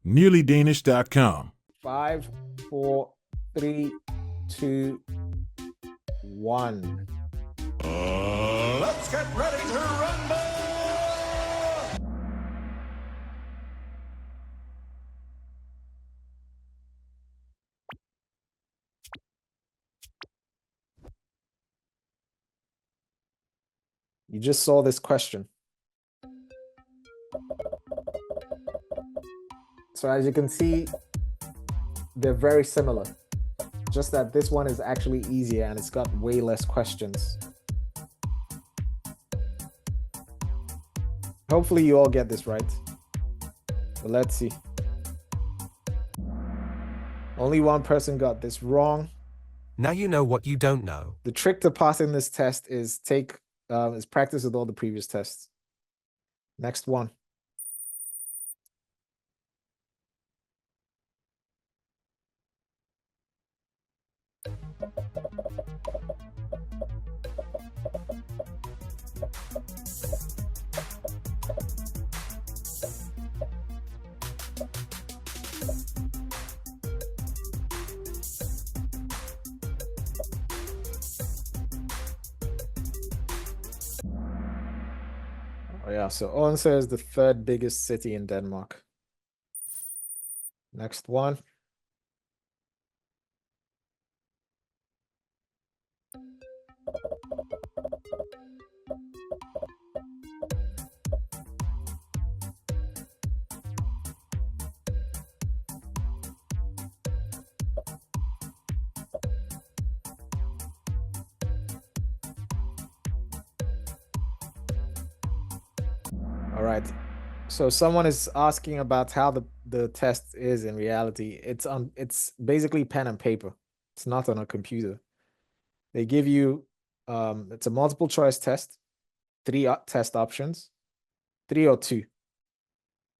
nearlydanish.com. 5, 4, 3, 2, 1. Let's get ready to rumble! You just saw this question. So as you can see, they're very similar. Just that this one is actually easier and it's got way less questions. Hopefully you all get this right. But let's see. Only one person got this wrong. Now you know what you don't know. The trick to passing this test is practice with all the previous tests. Next one. Oh yeah, so Odense is the third biggest city in Denmark. Next one. All right. So someone is asking about how the test is in reality. It's basically pen and paper. It's not on a computer. They give you it's a multiple choice test, 3 test options, 3 or 2.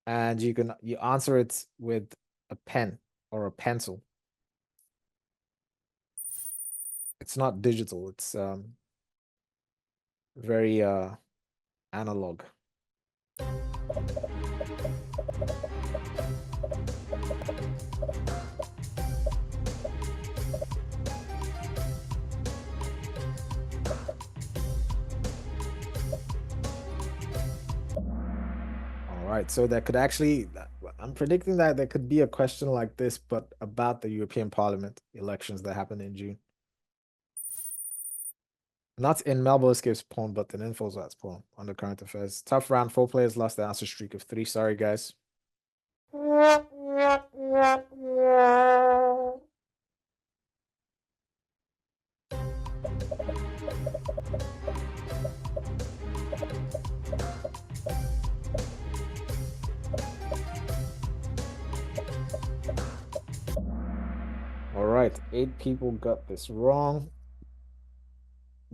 And you answer it with a pen or a pencil. It's not digital, it's very analog. All right, so that could actually, I'm predicting that there could be a question like this, but about the European Parliament elections that happened in June. Not in Medborgerskabsprøven, but in Infosvarsprøven on the current affairs. Tough round, 4 players lost the answer streak of 3. Sorry, guys. All right, 8 people got this wrong.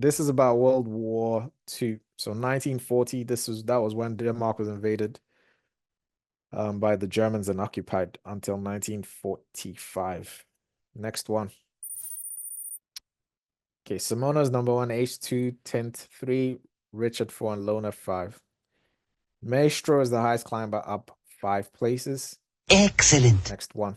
This is about World War II. So 1940, that was when Denmark was invaded by the Germans and occupied until 1945. Next one. Okay, Simona's number 1, H2, Tint 3, Richard 4, and Lona 5. Maestro is the highest climber, up 5 places. Excellent. Next one.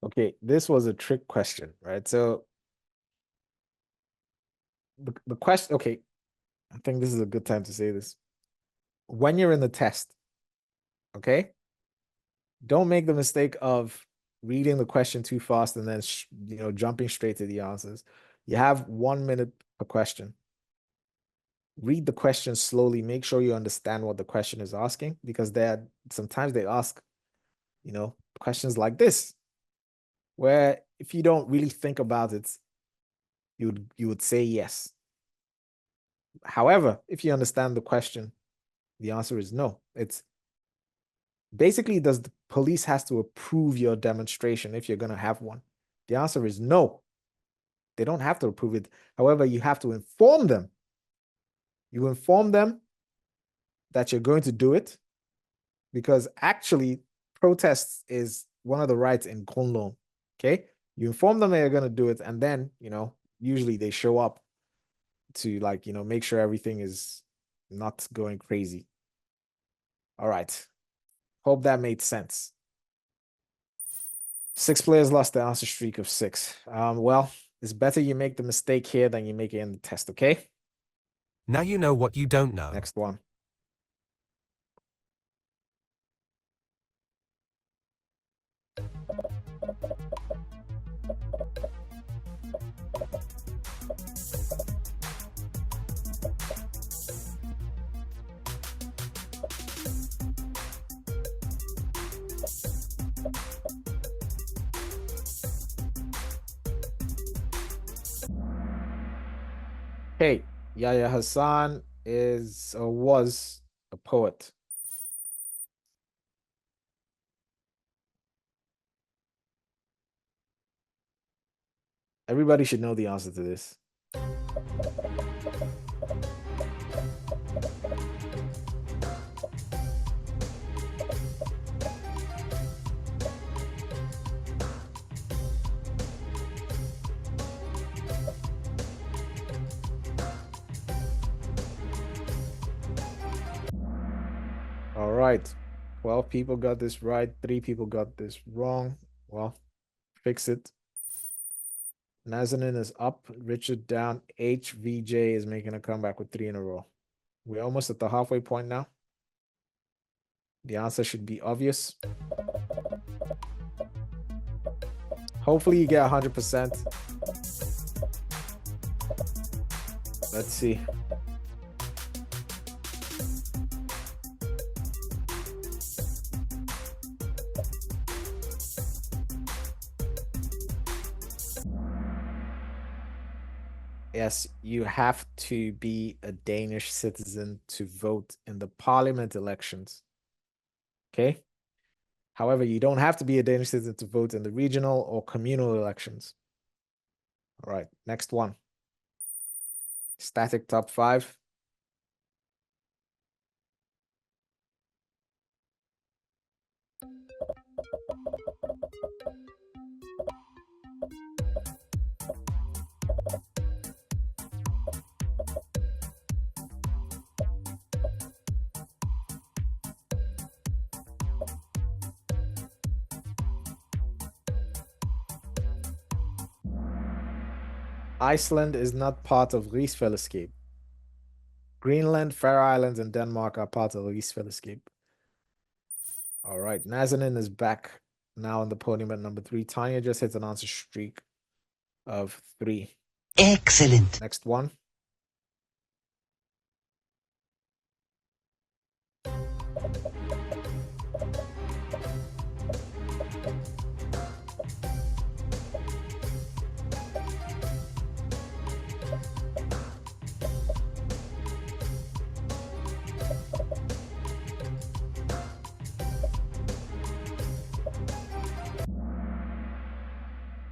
Okay, this was a trick question, right? So the question, okay, I think this is a good time to say this. When you're in the test, okay, don't make the mistake of reading the question too fast and then jumping straight to the answers. You have 1 minute per question. Read the question slowly. Make sure you understand what the question is asking, because sometimes they ask, questions like this, where if you don't really think about it, you would say yes. However, if you understand the question, the answer is no. It's basically, does the police has to approve your demonstration if you're going to have one? The answer is no. They don't have to approve it. However, you have to inform them. You inform them that you're going to do it, because actually protests is one of the rights in Kunlun. Okay. You inform them that you're going to do it, and then, usually they show up to make sure everything is not going crazy. All right. Hope that made sense. 6 players lost the answer streak of 6. Well, it's better you make the mistake here than you make it in the test, okay? Now you know what you don't know. Next one. Hey, Yahya Hassan is or was a poet. Everybody should know the answer to this. All right. 12 people got this right. 3 people got this wrong. Well, fix it. Nazanin is up. Richard down. HVJ is making a comeback with 3 in a row. We're almost at the halfway point now. The answer should be obvious. Hopefully you get 100%. Let's see. Yes, you have to be a Danish citizen to vote in the parliament elections. Okay? However, you don't have to be a Danish citizen to vote in the regional or communal elections. All right, next one. Static top 5. Iceland is not part of Rigsfællesskab. Greenland, Faroe Islands, and Denmark are part of Rigsfællesskab. All right, Nazanin is back now on the podium at number 3. Tanya just hit an answer streak of 3. Excellent. Next one.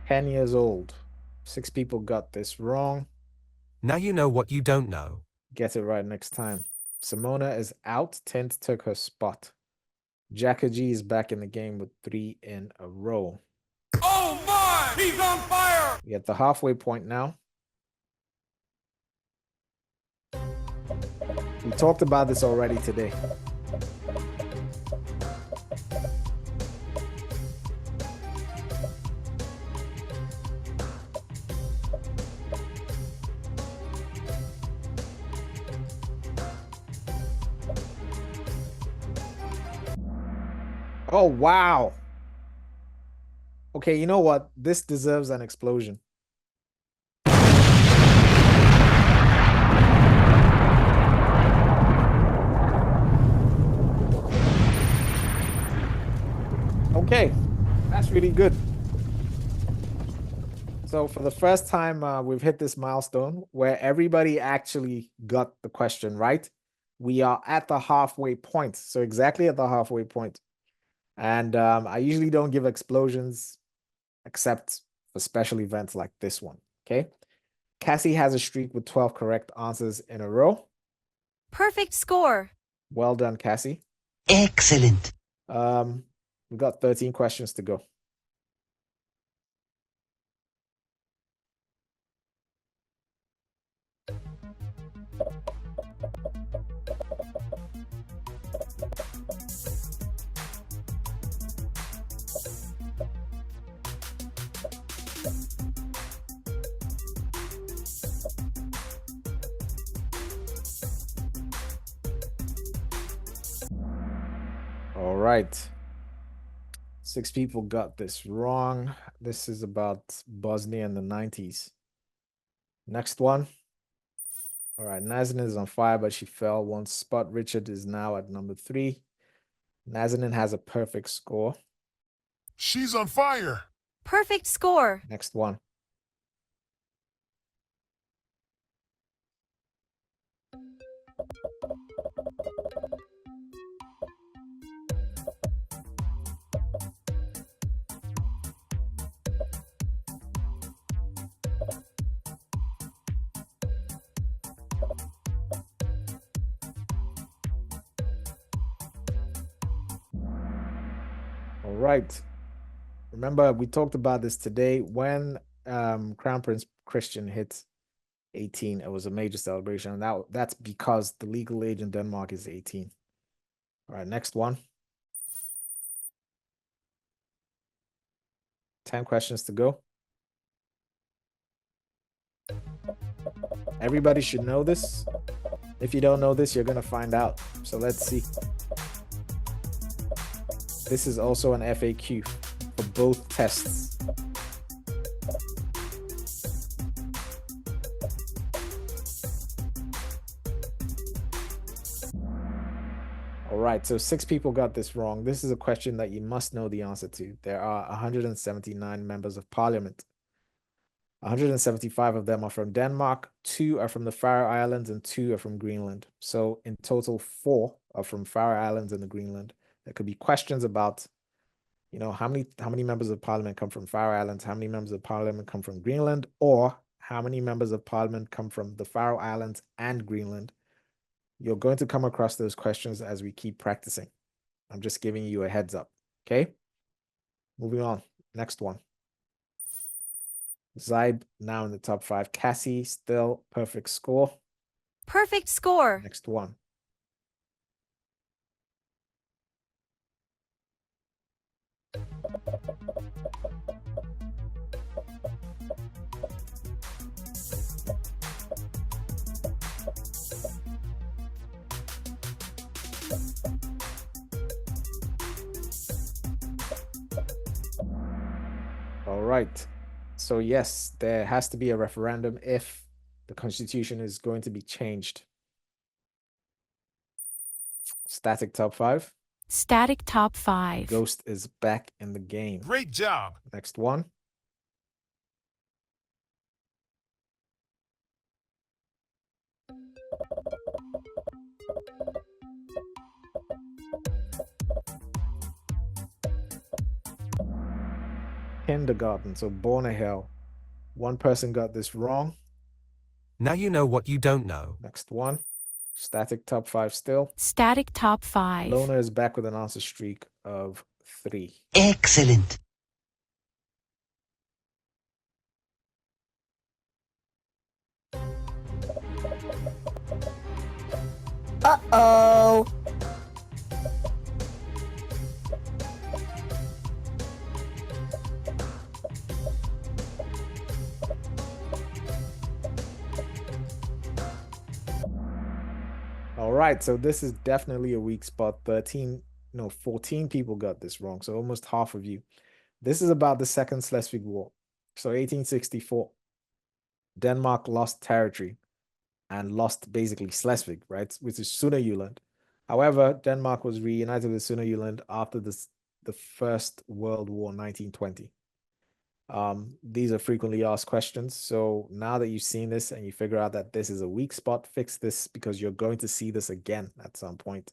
Ten years old. 6 people got this wrong. Now you know what you don't know. Get it right next time. Simona is out. Tint took her spot. Jacka G is back in the game with 3 in a row. Oh my! He's on fire! We at the halfway point now. We talked about this already today. Oh, wow. Okay, you know what? This deserves an explosion. Okay, that's really good. So for the first time, we've hit this milestone where everybody actually got the question right. We are at the halfway point. So exactly at the halfway point. And I usually don't give explosions except for special events like this one. Okay. Cassie has a streak with 12 correct answers in a row. Perfect score. Well done, Cassie. Excellent. We got 13 questions to go. All right. 6 people got this wrong. This is about Bosnia in the 90s. Next one. All right. Nazanin is on fire, but she fell one spot. Richard is now at number 3. Nazanin has a perfect score. She's on fire. Perfect score. Next one. All right. Remember, we talked about this today. When Crown Prince Christian hit 18, it was a major celebration. And that's because the legal age in Denmark is 18. All right, next one. 10 questions to go. Everybody should know this. If you don't know this, you're going to find out. So let's see. This is also an FAQ for both tests. All right, so 6 people got this wrong. This is a question that you must know the answer to. There are 179 members of parliament. 175 of them are from Denmark, 2 are from the Faroe Islands, and 2 are from Greenland. So in total, 4 are from Faroe Islands and the Greenland. There could be questions about, you know, how many members of parliament come from Faroe Islands, how many members of parliament come from Greenland, or how many members of parliament come from the Faroe Islands and Greenland. You're going to come across those questions as we keep practicing. I'm just giving you a heads up, okay? Moving on, next one. Zybe now in the top 5. Cassie still perfect score. Perfect score. Next one. All right. So yes, there has to be a referendum if the constitution is going to be changed. Static top 5. Static top 5. Ghost is back in the game. Great job. Next one. Kindergarten, so Born a Hill. One person got this wrong. Now you know what you don't know. Next one. Static top 5 still. Static top 5. Lona is back with an answer streak of 3. Excellent. Uh-oh. All right, so this is definitely a weak spot. 14 people got this wrong, so almost half of you. This is about the Second Schleswig War. So 1864, Denmark lost territory and lost basically Schleswig, right, which is Sønderjylland. However, Denmark was reunited with Sønderjylland after the First World War, 1920. These are frequently asked questions. So now that you've seen this and you figure out that this is a weak spot, fix this because you're going to see this again at some point.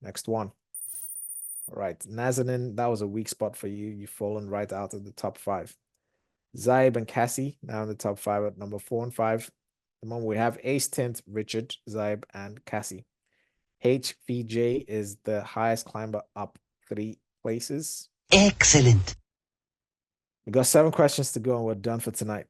Next one. All right, Nazanin, that was a weak spot for you. You've fallen right out of the top 5. Zaib and Cassie now in the top 5 at number 4 and 5. At the moment we have Ace Tint, Richard, Zaib, and Cassie. HVJ is the highest climber, up 3 places. Excellent. We got 7 questions to go and we're done for tonight.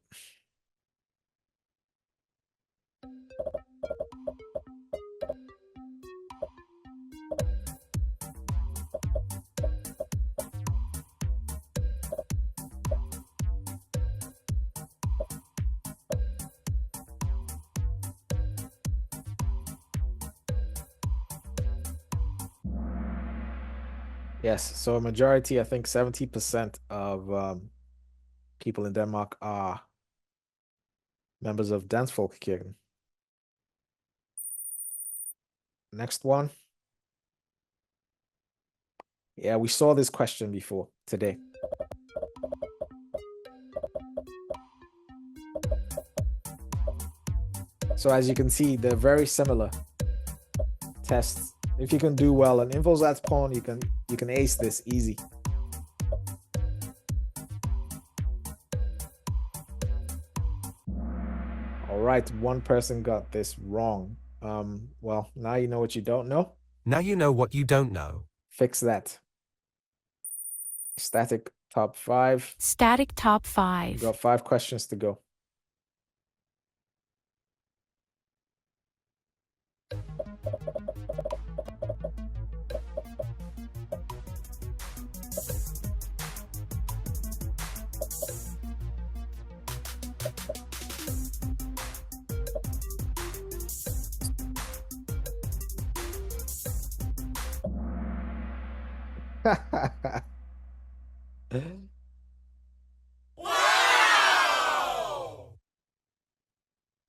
Yes, so a majority, I think 70% of people in Denmark are members of Dansfolkekirken. Next one. Yeah, we saw this question before today. So as you can see, they're very similar tests. If you can do well on Infosatspån, you can ace this easy. All right, one person got this wrong. Well, now you know what you don't know. Now you know what you don't know. Fix that. Static top 5. Static top We've 5. got 5 questions to go.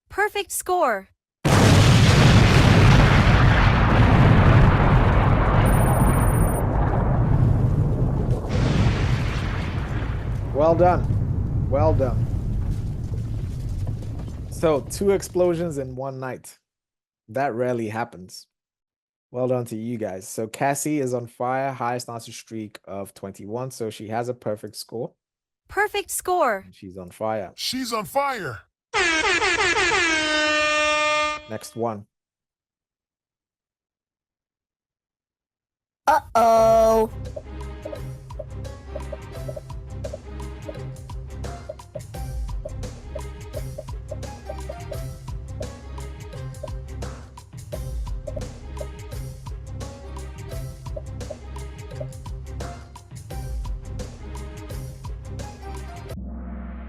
Perfect score. Well done. Well done. So 2 explosions in one night. That rarely happens. Well done to you guys. So Cassie is on fire, highest answer streak of 21. So she has a perfect score. Perfect score. She's on fire. She's on fire. Next one. Uh-oh.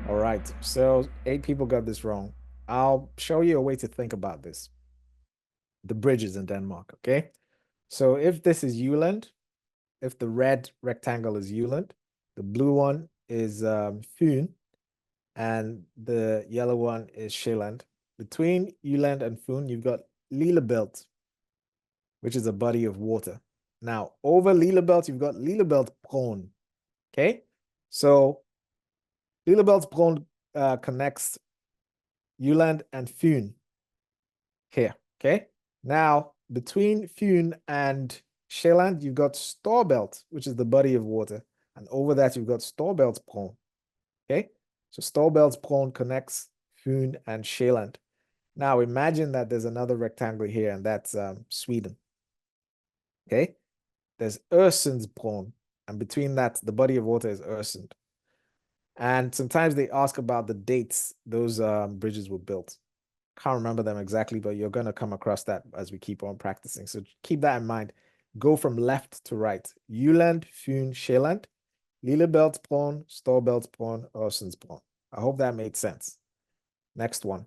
All right. So 8 people got this wrong. I'll show you a way to think about this. The bridges in Denmark, okay? So if this is Jylland, if the red rectangle is Jylland, the blue one is Fyn, and the yellow one is Sjælland. Between Jylland and Fyn, you've got Lillebælt, which is a body of water. Now, over Lillebælt, you've got Lillebæltsbroen, okay? So Lillebæltsbroen connects Jylland and Fyn here, okay? Now, between Fyn and Sjælland, you've got Storebælt, which is the body of water. And over that, you've got Storebæltsbroen, okay? So Storebæltsbroen connects Fyn and Sjælland. Now, imagine that there's another rectangle here, and that's Sweden, okay? There's Øresundsbroen, and between that, the body of water is Øresund. And sometimes they ask about the dates those bridges were built. Can't remember them exactly, but you're going to come across that as we keep on practicing. So keep that in mind. Go from left to right. Jylland, Fyn, Sjælland, Lillebæltsbroen, Storebæltsbroen, Øresundsbroen. I hope that made sense. Next one.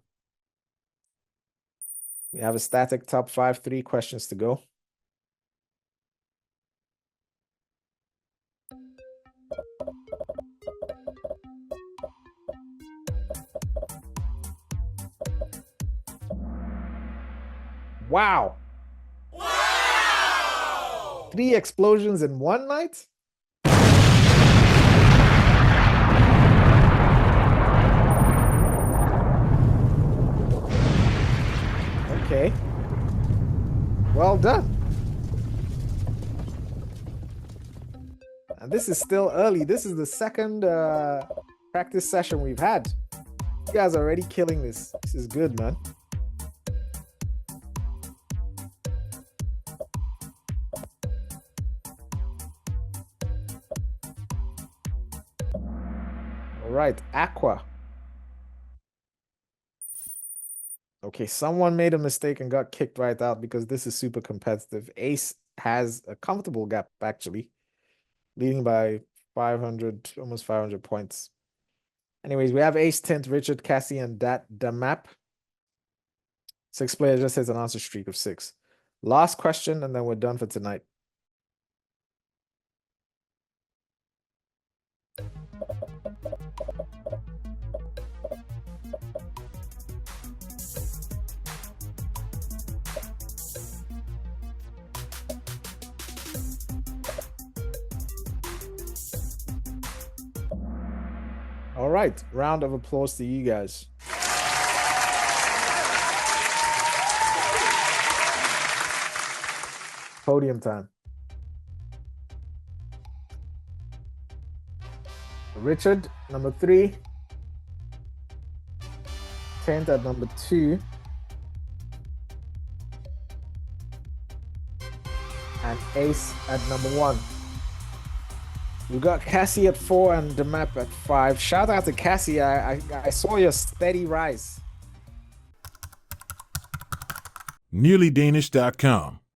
We have a static top 5, 3 questions to go. Wow. Wow. 3 explosions in one night? Okay. Well done. And this is still early. This is the second practice session we've had. You guys are already killing this. This is good, man. All right, Aqua. Okay, someone made a mistake and got kicked right out because this is super competitive. Ace has a comfortable gap, actually, leading by 500, almost 500 points. Anyways, we have Ace, Tint, Richard, Cassie, and Damap. 6 players just hits an answer streak of 6. Last question, and then we're done for tonight. All right, round of applause to you guys. Podium time. Richard, number 3. Tent at number 2. And Ace at number 1. We got Cassie at 4 and the map at 5. Shout out to Cassie. I saw your steady rise. NearlyDanish.com.